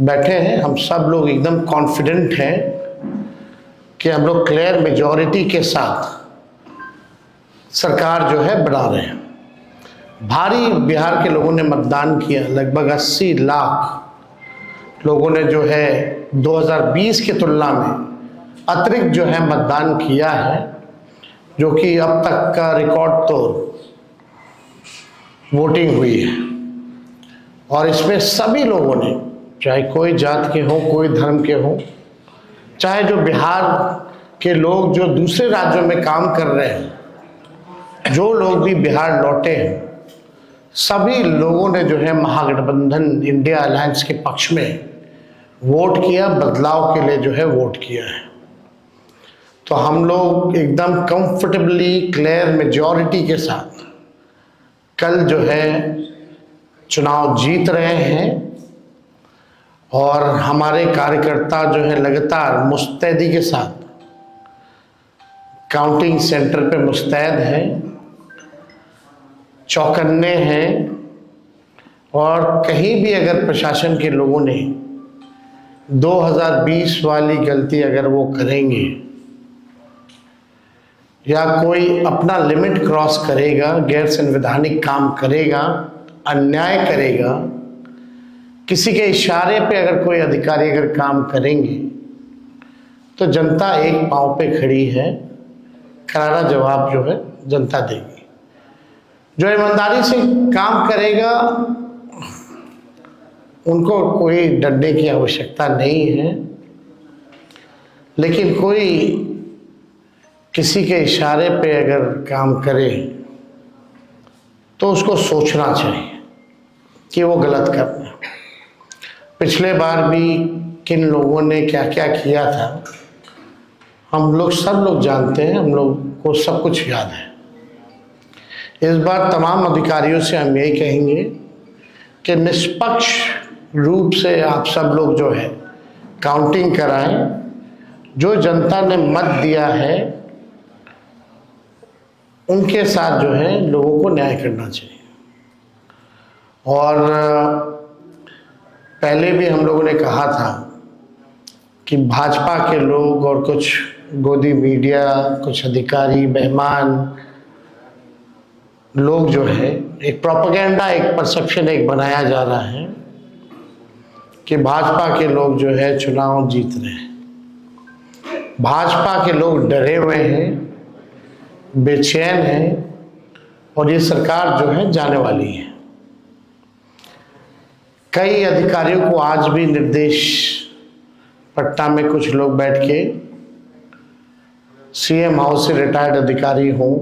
बैठे हैं, हम सब लोग एकदम कॉन्फिडेंट हैं कि हम लोग क्लियर मेजॉरिटी के साथ सरकार जो है बना रहे हैं। भारी बिहार के लोगों ने मतदान किया, लगभग 80 लाख लोगों ने जो है 2020 की तुलना में अतिरिक्त जो है मतदान किया है, जो कि अब तक का रिकॉर्ड तोड़ वोटिंग हुई है। और इसमें सभी लोगों ने, चाहे कोई जात के हों, कोई धर्म के हों, चाहे जो बिहार के लोग जो दूसरे राज्यों में काम कर रहे हैं, जो लोग भी बिहार लौटे हैं, सभी लोगों ने जो है महागठबंधन इंडिया अलायंस के पक्ष में वोट किया, बदलाव के लिए जो है वोट किया है। तो हम लोग एकदम कंफर्टेबली क्लियर मेजॉरिटी के साथ कल जो है चुनाव जीत रहे हैं और हमारे कार्यकर्ता जो है लगातार मुस्तैदी के साथ काउंटिंग सेंटर पे मुस्तैद हैं, चौकन्ने हैं। और कहीं भी अगर प्रशासन के लोगों ने 2020 वाली गलती अगर वो करेंगे या कोई अपना लिमिट क्रॉस करेगा, गैर संवैधानिक काम करेगा, अन्याय करेगा, किसी के इशारे पे अगर कोई अधिकारी अगर काम करेंगे, तो जनता एक पांव पे खड़ी है, करारा जवाब जो है जनता देगी। जो ईमानदारी से काम करेगा उनको कोई डरने की आवश्यकता नहीं है, लेकिन कोई किसी के इशारे पे अगर काम करे तो उसको सोचना चाहिए कि वो गलत कर रहे हैं। पिछले बार भी किन लोगों ने क्या क्या किया था हम लोग सब लोग जानते हैं, हम लोग को सब कुछ याद है। इस बार तमाम अधिकारियों से हम यही कहेंगे कि निष्पक्ष रूप से आप सब लोग जो है काउंटिंग कराएं। जो जनता ने मत दिया है उनके साथ जो है लोगों को न्याय करना चाहिए। और पहले भी हम लोगों ने कहा था कि भाजपा के लोग और कुछ गोदी मीडिया, कुछ अधिकारी, बेईमान लोग जो है एक प्रोपेगेंडा, एक परसेप्शन एक बनाया जा रहा है कि भाजपा के लोग जो है चुनाव जीत रहे हैं। भाजपा के लोग डरे हुए हैं, बेचैन हैं और ये सरकार जो है जाने वाली है। कई अधिकारियों को आज भी निर्देश, पटना में कुछ लोग बैठ के सीएम हाउस से रिटायर्ड अधिकारी हों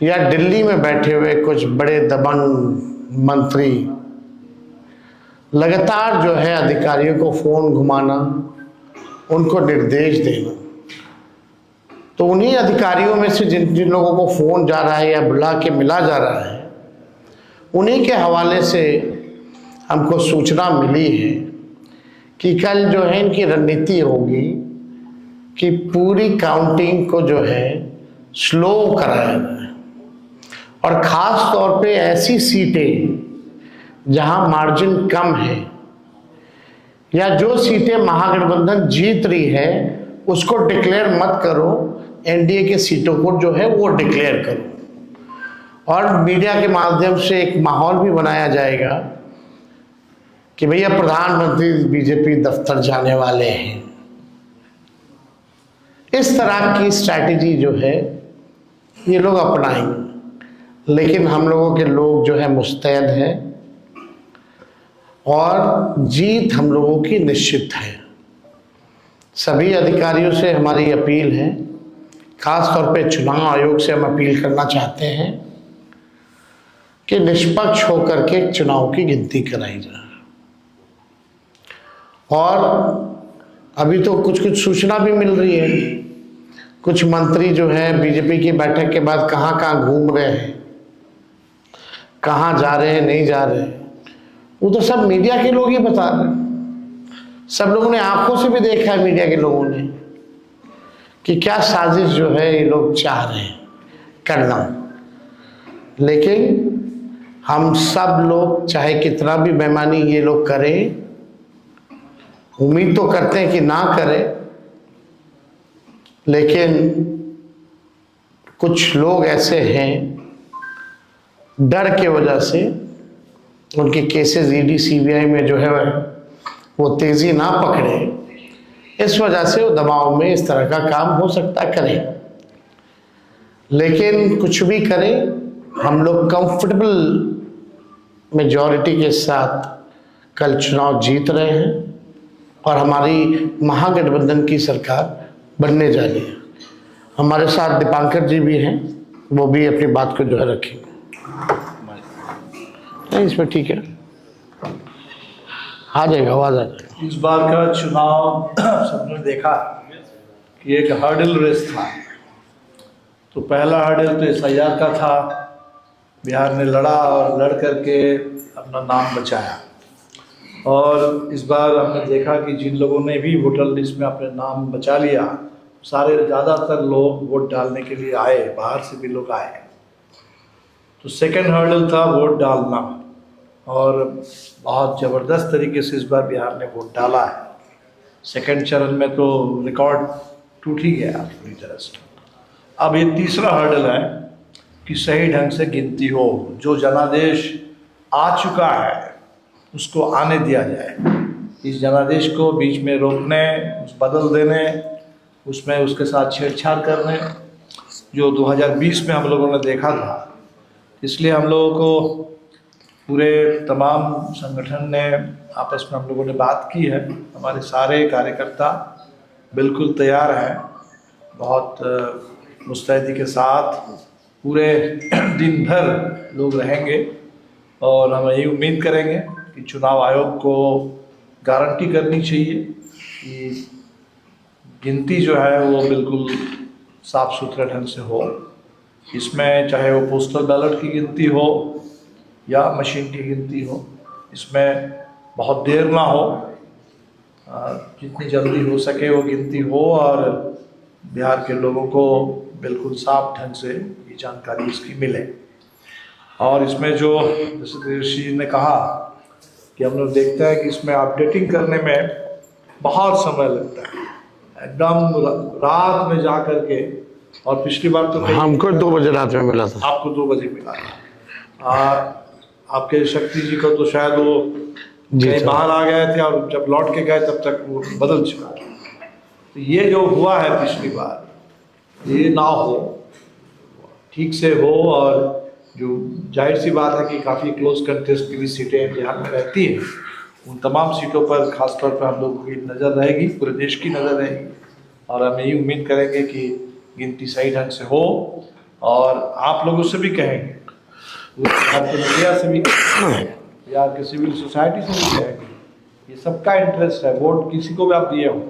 या दिल्ली में बैठे हुए कुछ बड़े दबंग मंत्री, लगातार जो है अधिकारियों को फोन घुमाना, उनको निर्देश देना। तो उन्हीं अधिकारियों में से जिन जिन लोगों को फोन जा रहा है या बुला के मिला जा रहा है, उन्हीं के हवाले से हमको सूचना मिली है कि कल जो है इनकी रणनीति होगी कि पूरी काउंटिंग को जो है स्लो कराया जाए और ख़ास तौर पे ऐसी सीटें जहां मार्जिन कम है या जो सीटें महागठबंधन जीत रही है उसको डिक्लेयर मत करो, एनडीए के सीटों को जो है वो डिक्लेयर करो। और मीडिया के माध्यम से एक माहौल भी बनाया जाएगा कि भैया प्रधानमंत्री बीजेपी दफ्तर जाने वाले हैं। इस तरह की स्ट्रैटेजी जो है ये लोग अपनाएंगे, लेकिन हम लोगों के लोग जो है मुस्तैद हैं और जीत हम लोगों की निश्चित है। सभी अधिकारियों से हमारी अपील है, खास तौर पे चुनाव आयोग से हम अपील करना चाहते हैं कि निष्पक्ष होकर के चुनाव की गिनती कराई जाए। और अभी तो कुछ कुछ सूचना भी मिल रही है, कुछ मंत्री जो है बीजेपी की बैठक के बाद कहाँ कहाँ घूम रहे हैं, कहाँ जा रहे हैं, नहीं जा रहे हैं, वो तो सब मीडिया के लोग ही बता रहे हैं। सब लोगों ने आंखों से भी देखा है, मीडिया के लोगों ने, कि क्या साजिश जो है ये लोग चाह रहे हैं करना। लेकिन हम सब लोग चाहे कितना भी बेईमानी ये लोग करें, उम्मीद तो करते हैं कि ना करें, लेकिन कुछ लोग ऐसे हैं डर के वजह से उनके केसेस ईडी सीबीआई में जो है वो तेज़ी ना पकड़े, इस वजह से वो दबाव में इस तरह का काम हो सकता है करें। लेकिन कुछ भी करें, हम लोग कंफर्टेबल मेजॉरिटी के साथ कल चुनाव जीत रहे हैं और हमारी महागठबंधन की सरकार बनने जा रही है। हमारे साथ दीपांकर जी भी हैं, वो भी अपनी बात को जो है रखेंगे। नहीं, इसमें ठीक है, आ जाएगा, आवाज़ आ जाएगा। इस बार का चुनाव सबने देखा कि एक हर्डल रेस था। तो पहला हर्डल तो SIR का था, बिहार ने लड़ा और लड़ करके अपना नाम बचाया। और इस बार हमने देखा कि जिन लोगों ने भी वोटर लिस्ट में अपने नाम बचा लिया, सारे ज़्यादातर लोग वोट डालने के लिए आए, बाहर से भी लोग आए। तो सेकंड हर्डल था वोट डालना, और बहुत ज़बरदस्त तरीके से इस बार बिहार ने वोट डाला है। सेकंड चरण में तो रिकॉर्ड टूट ही गया पूरी तरह से। अब ये तीसरा हर्डल है कि सही ढंग से गिनती हो, जो जनादेश आ चुका है उसको आने दिया जाए। इस जनादेश को बीच में रोकने, बदल देने, उसमें उसके साथ छेड़छाड़ करने, जो 2020 में हम लोगों ने देखा था। इसलिए हम लोगों को पूरे तमाम संगठन ने आपस में हम लोगों ने बात की है। हमारे सारे कार्यकर्ता बिल्कुल तैयार हैं, बहुत मुस्तैदी के साथ पूरे दिन भर लोग रहेंगे। और हम यही उम्मीद करेंगे कि चुनाव आयोग को गारंटी करनी चाहिए कि गिनती जो है वो बिल्कुल साफ सुथरे ढंग से हो। इसमें चाहे वो पोस्टल बैलेट की गिनती हो या मशीन की गिनती हो, इसमें बहुत देर ना हो, जितनी जल्दी हो सके वो गिनती हो और बिहार के लोगों को बिल्कुल साफ ढंग से ये जानकारी इसकी मिले। और इसमें जो जैसे ऋषि जी ने कहा कि हम लोग देखते हैं कि इसमें अपडेटिंग करने में बहुत समय लगता है, एकदम रात में जा कर के। और पिछली बार तो हमको 2 बजे रात में मिला था, आपको 2 बजे मिला था। आपके शक्ति जी को तो शायद वो कहीं बाहर आ गए थे और जब लौट के गए तब तक वो बदल चुका। तो ये जो हुआ है पिछली बार, ये ना हो, ठीक से हो। और जो जाहिर सी बात है कि काफ़ी क्लोज कंटेस्ट की भी सीटें बिहार में रहती हैं, उन तमाम सीटों पर खासतौर पर हम लोगों की नज़र रहेगी, पूरे देश की नज़र रहेगी। और हम यही उम्मीद करेंगे कि गिनती सही ढंग से हो। और आप लोगों से भी कहेंगे, आपके मीडिया से भी कहेंगे या कि सिविल सोसाइटी से भी कहेंगे, ये सबका इंटरेस्ट है। वोट किसी को भी आप दिए हो,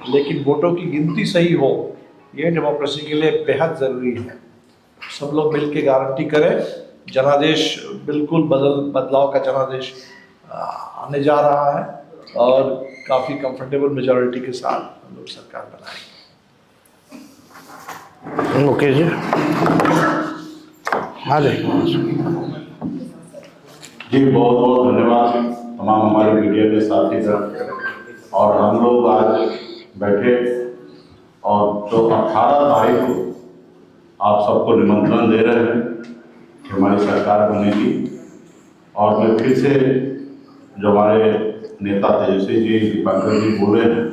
लेकिन वोटों की गिनती सही हो, ये डेमोक्रेसी के लिए बेहद ज़रूरी है। सब लोग मिल के गारंटी करें। जनादेश बिल्कुल बदलाव का जनादेश आने जा रहा है और काफ़ी कंफर्टेबल मेजॉरिटी के साथ हम लोग सरकार बनाएंगे। ओके जी, आ जाएगा जी। बहुत बहुत धन्यवाद तमाम हमारे मीडिया के साथी। और हम लोग आज बैठे और जो 18 तारीख को आप सबको निमंत्रण दे रहे हैं कि हमारी सरकार बनेगी। और मैं फिर से जो हमारे नेता तेजस्वी जी, दीपांकर जी बोले हैं,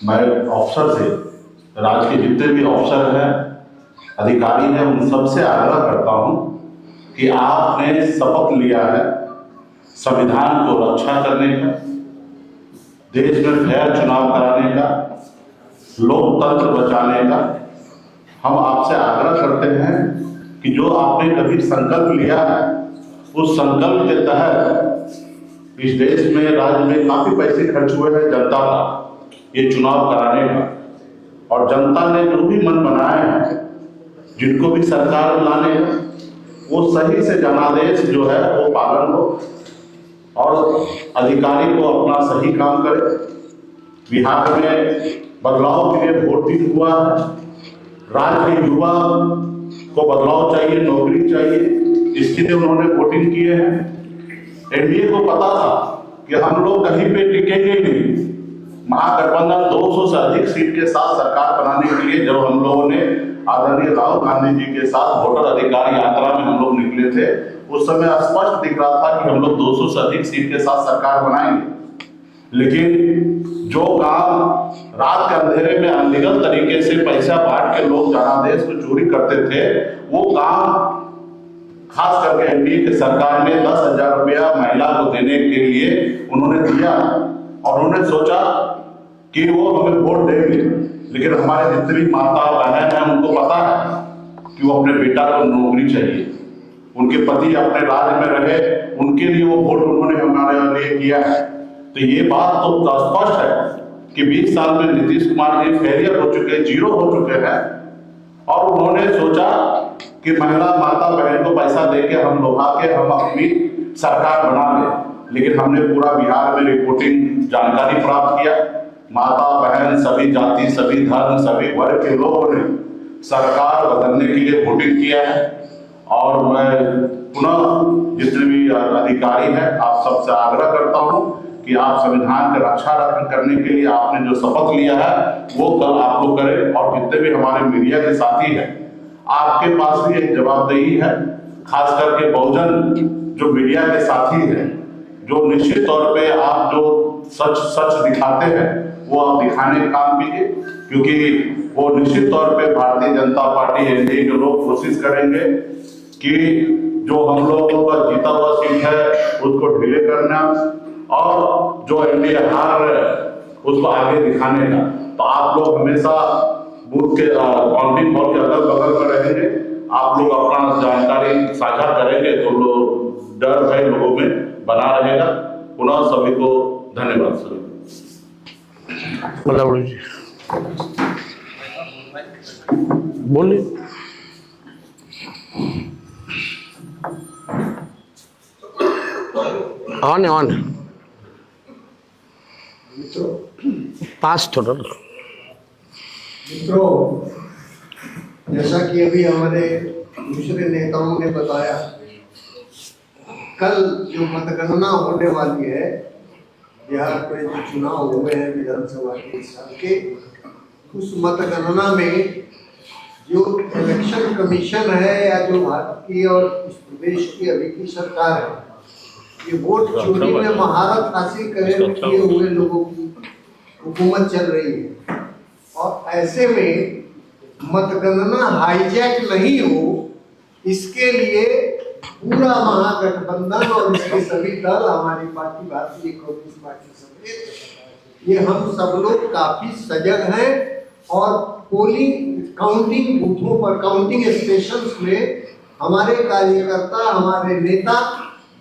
मैं अफसर से, राज्य के जितने भी अफसर हैं, अधिकारी हैं, उन सबसे आग्रह करता हूं कि आपने शपथ लिया है संविधान को रक्षा करने का, देश में फेयर चुनाव कराने का, लोकतंत्र बचाने का। हम आपसे आग्रह करते हैं कि जो आपने कभी संकल्प लिया है, उस संकल्प के तहत इस देश में, राज्य में काफी पैसे खर्च हुए हैं जनता का ये चुनाव कराने का। और जनता ने जो भी मन बनाए हैं, जिनको भी सरकार में लाने हैं, वो सही से जनादेश जो है वो पालन हो और अधिकारी को अपना सही काम करे। बिहार में बदलाव के लिए वोट भी हुआ है। राज्य के युवा को बदलाव चाहिए, नौकरी चाहिए, इसके लिए उन्होंने वोटिंग किए हैं। एनडीए को पता था कि हम लोग कहीं पे टिकेंगे ही नहीं, महागठबंधन 200 से अधिक सीट के साथ सरकार बनाने के लिए जब हम लोगों ने आदरणीय राहुल गांधी जी के साथ वोटर अधिकार यात्रा में हम लोग निकले थे, उस समय स्पष्ट दिख रहा था कि हम लोग 200 से अधिक सीट के साथ सरकार बनाएंगे। लेकिन जो काम रात के अंधेरे में अनलीगल तरीके से पैसा बांट के लोग जनादेश को चोरी करते थे, वो काम खास करके एनडीए की सरकार ने 10,000 रुपया महिला को देने के लिए उन्होंने दिया और उन्होंने सोचा कि वो हमें वोट देंगे। लेकिन हमारे जितने भी माता बहन हैं उनको पता है कि वो अपने बेटा को नौकरी चाहिए, उनके पति अपने राज्य में रहे, उनके लिए वो वोट उन्होंने हमारे लिए किया है। तो ये बात तो स्पष्ट है कि 20 साल में नीतीश कुमार जी फेलियर हो चुके, जीरो हो चुके हैं और उन्होंने सोचा कि महिला माता बहन को पैसा देके हम लोहा के हम अपनी सरकार बना लें। लेकिन हमने पूरा बिहार में रिपोर्टिंग जानकारी प्राप्त किया, माता बहन सभी जाति सभी धर्म सभी वर्ग के लोगों ने सरकार बदलने के लिए वोटिंग किया है। और मैं पुनः जितने भी अधिकारी हैं आप सबसे आग्रह करता हूं कि आप संविधान की रक्षा करने के लिए आपने जो शपथ लिया है वो कल आप लोग करें। और जितने भी हमारे मीडिया के साथी हैं आपके पास भी एक जवाबदेही है, खास करके बहुजन जो मीडिया के साथी हैं, जो निश्चित तौर पे आप जो सच दिखाते हैं वो आप दिखाने का काम कीजिए, क्योंकि वो निश्चित तौर पे भारतीय जनता पार्टी एनडीए के लोग कोशिश करेंगे कि जो हम लोगों का जीता हुआ सीट है उसको ढीले करना और जो एनडीए हार रहे उसको आगे दिखाने का। तो आप लोग हमेशा बूथ के काउंटिंग हॉल के अगल बगल में रहेंगे, आप लोग अपना जानकारी साझा करेंगे तो लोग डर भय लोगों में बना रहेगा। पुनः सभी को धन्यवाद सर। जी बोलिए। ऑन पास थोड़ा मित्रों, जैसा कि अभी हमारे दूसरे नेताओं ने बताया, कल जो मतगणना होने वाली है, बिहार में जो चुनाव हुए हैं विधानसभा के इस साल के, उस मतगणना में जो इलेक्शन कमीशन है या जो भारत की और इस प्रदेश की अभी की सरकार है, ये वोट चोरी में महारत हासिल किए हुए लोगों की हुकूमत चल रही है। और ऐसे में मतगणना हाईजैक नहीं हो, इसके लिए पूरा महागठबंधन और इसके सभी दल, हमारी पार्टी भारतीय कम्युनिस्ट पार्टी समेत, ये हम सब लोग काफी सजग हैं और पोलिंग काउंटिंग बूथों पर, काउंटिंग स्टेशंस में हमारे कार्यकर्ता, हमारे नेता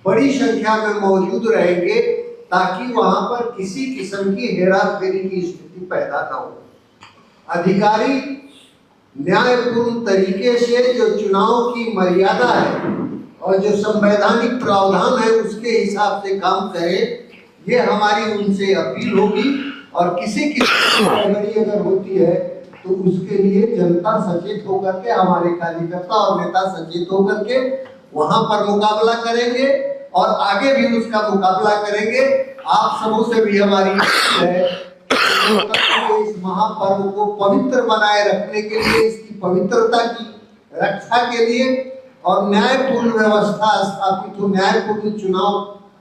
बड़ी संख्या में मौजूद रहेंगे ताकि वहां पर किसी किस्म की हेराफेरी की स्थिति पैदा न हो। अधिकारी न्यायपूर्ण तरीके से जो चुनाव की मर्यादा है और जो संवैधानिक प्रावधान है उसके हिसाब से काम करें, ये हमारी उनसे अपील होगी। और किसी की गड़बड़ी अगर होती है तो उसके लिए जनता सचेत होकर के, हमारे कार्यकर्ता और नेता सचेत होकर के वहां पर मुकाबला करेंगे और आगे भी उसका मुकाबला करेंगे। आप सबों से भी हमारी है इस महापर्व को पवित्र बनाए रखने के लिए, इसकी पवित्रता की रक्षा के लिए और न्यायपूर्ण व्यवस्था स्थापित हो, न्यायपूर्ण चुनाव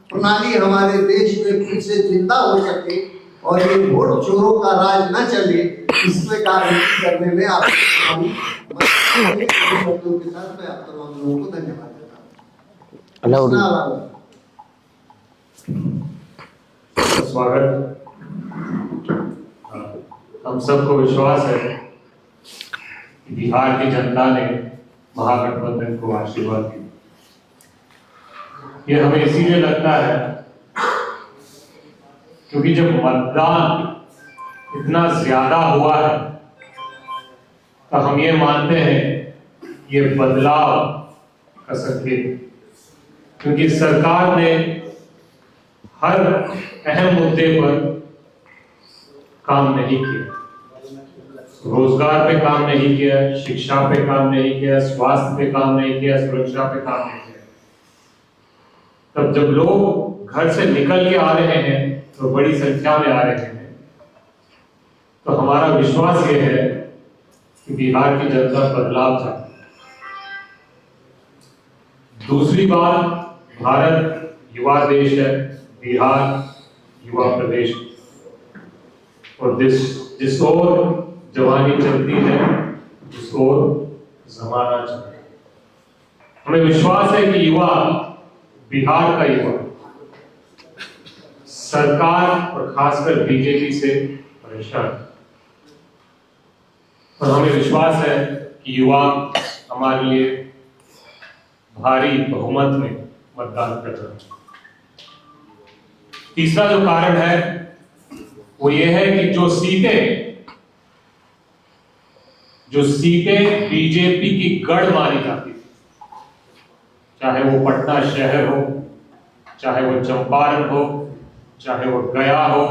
प्रणाली हमारे देश में फिर से जिंदा हो सके और ये वोट चोरों का राज न चले, इसमें गारंटी करने में आप शब्दों के साथ मैं आप तमाम लोगों को धन्यवाद देता हूँ। स्वागत। हम सबको विश्वास है कि बिहार की जनता ने महागठबंधन को आशीर्वाद दिया। ये हमें इसीलिए लगता है क्योंकि जब मतदान इतना ज्यादा हुआ है तो हम ये मानते हैं ये बदलाव का संकेत, क्योंकि सरकार ने हर अहम मुद्दे पर काम नहीं किया। रोजगार पे काम नहीं किया, शिक्षा पे काम नहीं किया, स्वास्थ्य पे काम नहीं किया, सुरक्षा पे काम नहीं किया। तब जब लोग घर से निकल के आ रहे हैं तो बड़ी संख्या में आ रहे हैं, तो हमारा विश्वास ये है कि बिहार की जनता बदलाव चाहती है। दूसरी बात, भारत युवा देश है, बिहार युवा प्रदेश, और जिस ओर जवानी चलती है उस ओर जमाना चलता है। हमें विश्वास है कि युवा, बिहार का युवा सरकार और खासकर बीजेपी से परेशान है, और हमें विश्वास है कि युवा हमारे लिए भारी बहुमत में मतदान कर रहे हैं। तीसरा जो कारण है वो ये है कि जो सीटें बीजेपी की गढ़ मानी जाती थी, चाहे वो पटना शहर हो, चाहे वो चंपारण हो, चाहे वो गया हो,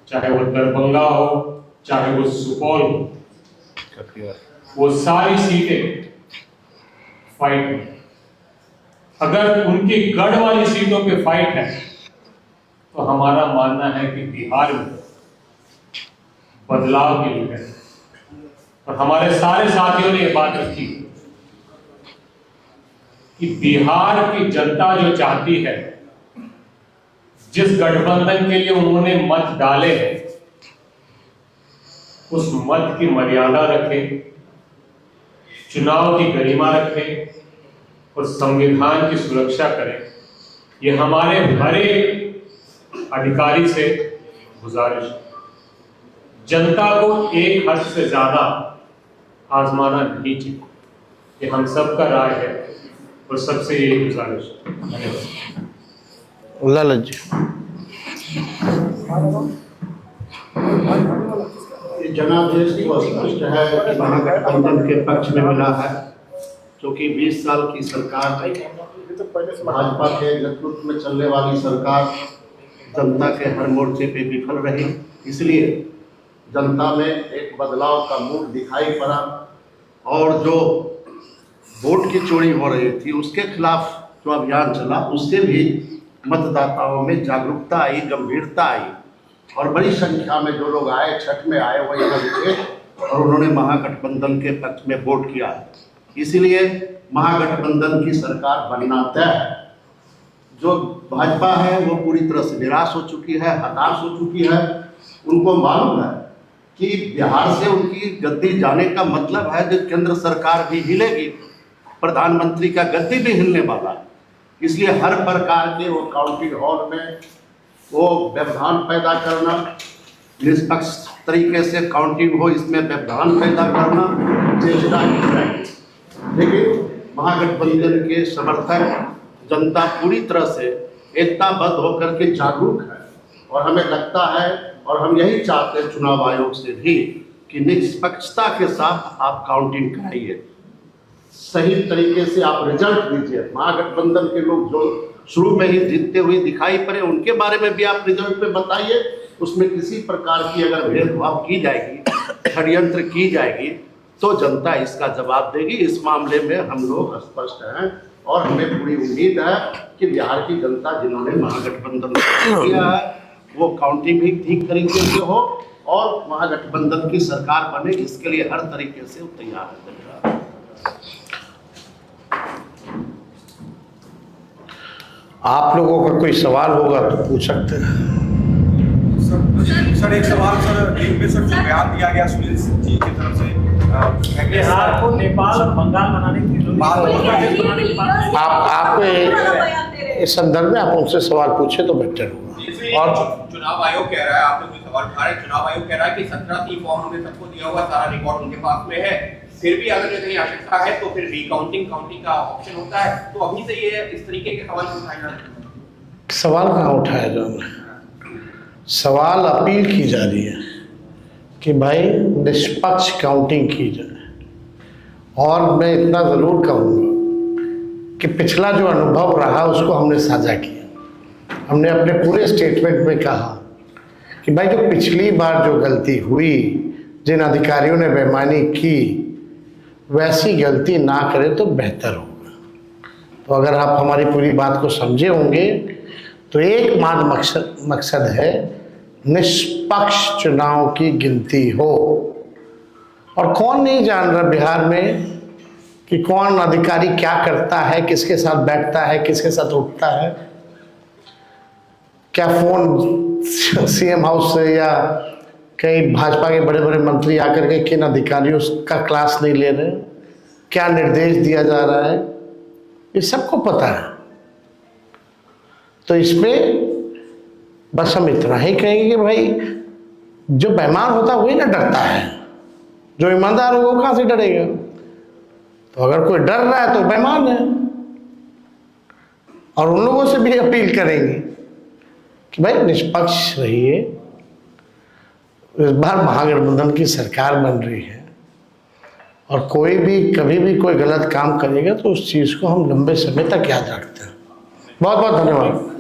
चाहे वो दरभंगा हो, चाहे वो सुपौल हो, वो सारी सीटें फाइट में। अगर उनकी गढ़ वाली सीटों पे फाइट है तो हमारा मानना है कि बिहार में बदलाव की लिए है, और हमारे सारे साथियों ने ये बात रखी कि बिहार की जनता जो चाहती है, जिस गठबंधन के लिए उन्होंने मत डाले हैं, उस मत की मर्यादा रखें, चुनाव की गरिमा रखें और संविधान की सुरक्षा करें। ये हमारे हर एक अधिकारी से गुजारिश है। जनता को एक हद से ज्यादा आजमाना नहीं चाहिए, ये हम सबका राय है और सबसे ये गुजारिश है। धन्यवाद। ललित जी। जनादेश को स्पष्ट है कि महागठबंधन के पक्ष में मिला है, क्योंकि 20 साल की सरकार भाजपा के नेतृत्व में चलने वाली सरकार जनता के हर मोर्चे पे विफल रही। इसलिए जनता में एक बदलाव का मूड दिखाई पड़ा, और जो वोट की चोरी हो रही थी उसके खिलाफ जो अभियान चला, उससे भी मतदाताओं में जागरूकता आई, गंभीरता आई, और बड़ी संख्या में जो लोग आए, छठ में आए, वो यहाँ रुके और उन्होंने महागठबंधन के पक्ष में वोट किया। इसीलिए महागठबंधन की सरकार बनना तय है। जो भाजपा है वो पूरी तरह से निराश हो चुकी है, हताश हो चुकी है। उनको मालूम है कि बिहार से उनकी गद्दी जाने का मतलब है कि केंद्र सरकार भी हिलेगी, प्रधानमंत्री का गद्दी भी हिलने वाला है। इसलिए हर प्रकार के वो काउंटिंग हॉल में वो व्यवधान पैदा करना, निष्पक्ष तरीके से काउंटिंग हो, इसमें व्यवधान पैदा करना चेष्टा की जाएगी। लेकिन महागठबंधन के समर्थक, जनता पूरी तरह से एकताबद्ध होकर के जागरूक है, और हमें लगता है और हम यही चाहते हैं चुनाव आयोग से भी कि निष्पक्षता के साथ आप काउंटिंग कराइए, सही तरीके से आप रिजल्ट दीजिए। महागठबंधन के लोग जो शुरू में ही जीतते हुए दिखाई पड़े, उनके बारे में भी आप रिजल्ट पे बताइए। उसमें किसी प्रकार की अगर भेदभाव की जाएगी, षड्यंत्र की जाएगी, तो जनता इसका जवाब देगी। इस मामले में हम लोग स्पष्ट हैं, और हमें पूरी उम्मीद है कि बिहार की जनता जिन्होंने महागठबंधन किया है वो काउंटिंग भी ठीक तरीके से हो और महागठबंधन की सरकार बने, इसके लिए हर तरीके से तैयार है। आप लोगों का कोई सवाल होगा तो पूछ सकते हैं। सर एक सवाल सर, एक में सर जो बयान दिया गया सुनील सिंह जी की तरफ से बिहार को नेपाल और बंगाल बनाने की आप इस संदर्भ में आप उनसे सवाल पूछे तो बेहतर होगा। और चुनाव आयोग कह रहा है, आप लोग जो सवाल उठा रहे हैं, चुनाव आयोग कह रहा है कि 17 फॉर्म हमने सबको दिया हुआ, सारा रिकॉर्ड उनके पास में है, फिर भी अगर कहीं आवश्यकता है तो फिर रिकाउंटिंग का ऑप्शन होता है। तो अभी से ये इस तरीके के सवाल उठाए जा रहे हैं। सवाल कहाँ उठाया जा रहा है? सवाल अपील की जा रही है कि भाई निष्पक्ष काउंटिंग की जाए। और मैं इतना ज़रूर कहूँगा कि पिछला जो अनुभव रहा उसको हमने साझा किया। हमने अपने पूरे स्टेटमेंट में कहा कि भाई जो पिछली बार जो गलती हुई, जिन अधिकारियों ने बेईमानी की, वैसी गलती ना करें तो बेहतर होगा। तो अगर आप हमारी पूरी बात को समझे होंगे तो एक मकसद है निष्पक्ष चुनाव की गिनती हो। और कौन नहीं जान रहा बिहार में कि कौन अधिकारी क्या करता है, किसके साथ बैठता है, किसके साथ उठता है। क्या फोन सीएम हाउस से या कई भाजपा के बड़े बड़े मंत्री आकर के किन अधिकारियों का क्लास नहीं ले रहे, क्या निर्देश दिया जा रहा है, ये सबको पता है। तो इसमें बस हम इतना ही कहेंगे कि भाई जो बेईमान होता है वही ना डरता है, जो ईमानदार होगा वो कहाँ से डरेगा। तो अगर कोई डर रहा है तो बेईमान है। और उन लोगों से भी अपील करेंगे कि भाई निष्पक्ष रहिए। इस बार महागठबंधन की सरकार बन रही है और कोई भी कभी भी कोई गलत काम करेगा तो उस चीज़ को हम लंबे समय तक याद रखते हैं। बहुत बहुत धन्यवाद।